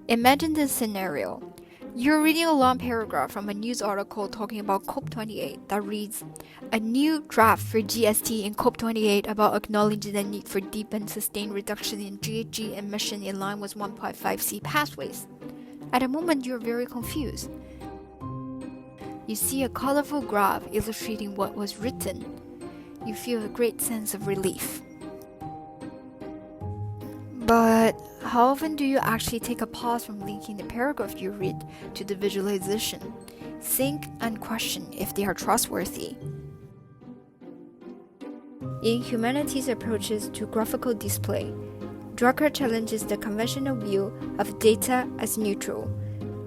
Imagine this scenario. You're reading a long paragraph from a news article talking about COP28 that reads, "A new draft for GST in COP28 about acknowledging the need for deep and sustained reduction in GHG emission in line with 1.5C pathways." At a moment, you're very confused. You see a colorful graph illustrating what was written. You feel a great sense of relief. But how often do you actually take a pause from linking the paragraph you read to the visualization? Think and question if they are trustworthy. In humanities' approaches to graphical display, Drucker challenges the conventional view of data as neutral,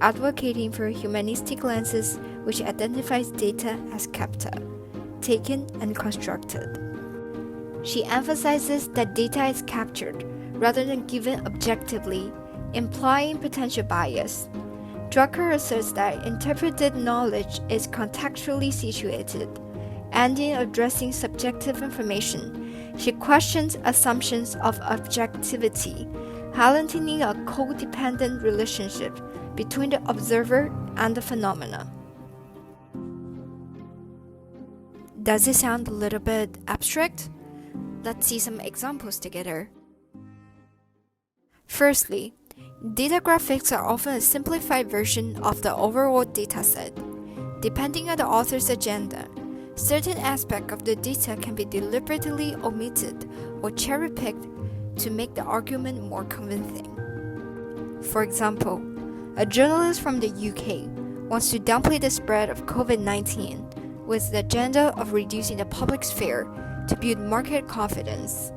advocating for humanistic lenses which identifies data as capta, taken and constructed. She emphasizes that data is captured rather than given objectively, implying potential bias. Drucker asserts that interpreted knowledge is contextually situated, and in addressing subjective information, she questions assumptions of objectivity, highlighting a codependent relationship between the observer and the phenomena. Does it sound a little bit abstract? Let's see some examples together. Firstly, data graphics are often a simplified version of the overall dataset. Depending on the author's agenda, certain aspects of the data can be deliberately omitted or cherry-picked to make the argument more convincing. For example, a journalist from the UK wants to downplay the spread of COVID-19 with the agenda of reducing the public sphere to build market confidence.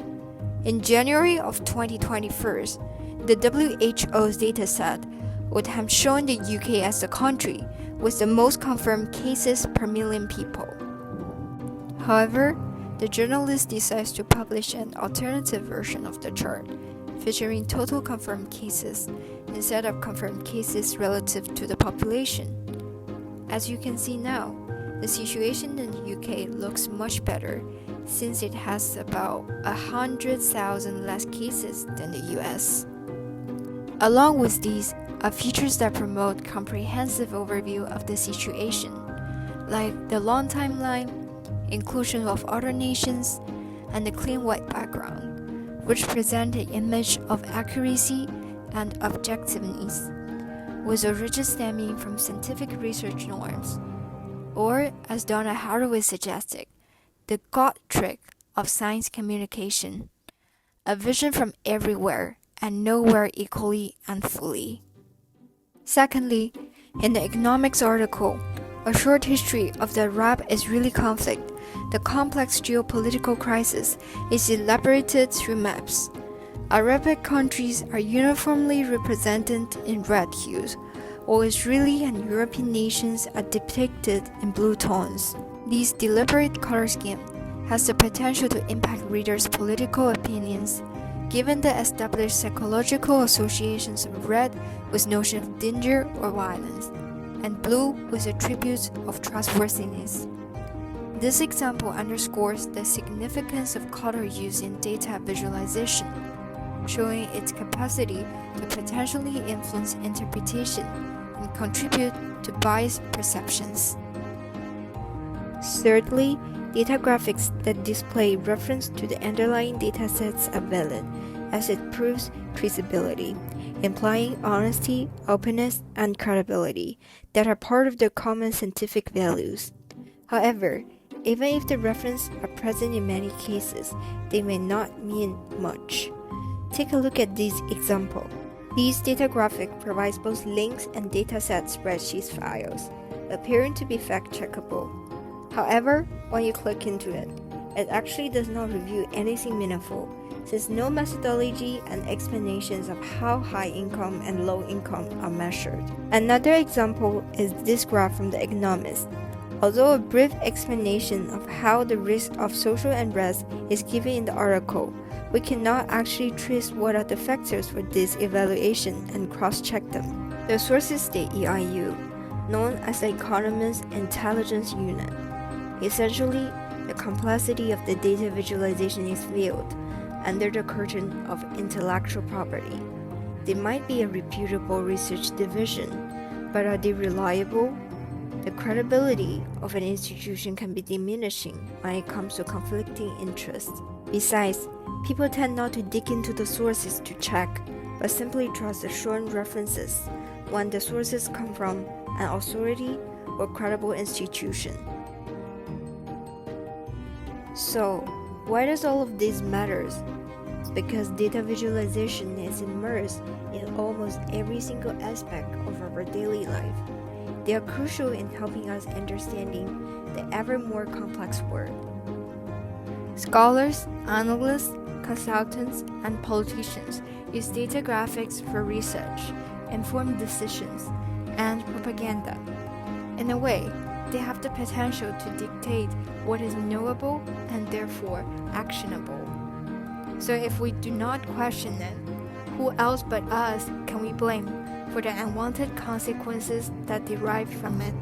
In January of 2021, the WHO's dataset would have shown the UK as the country with the most confirmed cases per million people. However, the journalist decides to publish an alternative version of the chart, featuring total confirmed cases instead of confirmed cases relative to the population. As you can see now, the situation in the UK looks much better since it has about 100,000 less cases than the US. Along with these are features that promote comprehensive overview of the situation, like the long timeline, inclusion of other nations, and the clean white background, which present an image of accuracy and objectiveness, with origin stemming from scientific research norms, or as Donna Haraway suggested, the God trick of science communication, a vision from everywhere and nowhere equally and fully. Secondly, in the economics article, A Short History of the Arab-Israeli Conflict, the complex geopolitical crisis is elaborated through maps. Arabic countries are uniformly represented in red hues, while Israeli and European nations are depicted in blue tones. This deliberate color scheme has the potential to impact readers' political opinions, given the established psychological associations of red with notion of danger or violence, and blue with attributes of trustworthiness. This example underscores the significance of color use in data visualization, showing its capacity to potentially influence interpretation and contribute to biased perceptions. Thirdly, data graphics that display reference to the underlying datasets are valid, as it proves traceability, implying honesty, openness, and credibility that are part of the common scientific values. However, even if the references are present in many cases, they may not mean much. Take a look at this example. These data graphic provides both links and dataset spreadsheet files, appearing to be fact-checkable. However, when you click into it, it actually does not reveal anything meaningful, since no methodology and explanations of how high income and low income are measured. Another example is this graph from The Economist. Although a brief explanation of how the risk of social unrest is given in the article, we cannot actually trace what are the factors for this evaluation and cross-check them. The sources state EIU, known as the Economist Intelligence Unit. Essentially, the complexity of the data visualization is veiled under the curtain of intellectual property. They might be a reputable research division, but are they reliable? The credibility of an institution can be diminishing when it comes to conflicting interests. Besides, people tend not to dig into the sources to check, but simply trust the shortened references when the sources come from an authority or credible institution. So, why does all of this matter? Because data visualization is immersed in almost every single aspect of our daily life. They are crucial in helping us understanding the ever more complex world. Scholars, analysts, consultants, and politicians use data graphics for research, informed decisions, and propaganda. In a way, they have the potential to dictate what is knowable and therefore actionable. So if we do not question it, who else but us can we blame for the unwanted consequences that derive from it?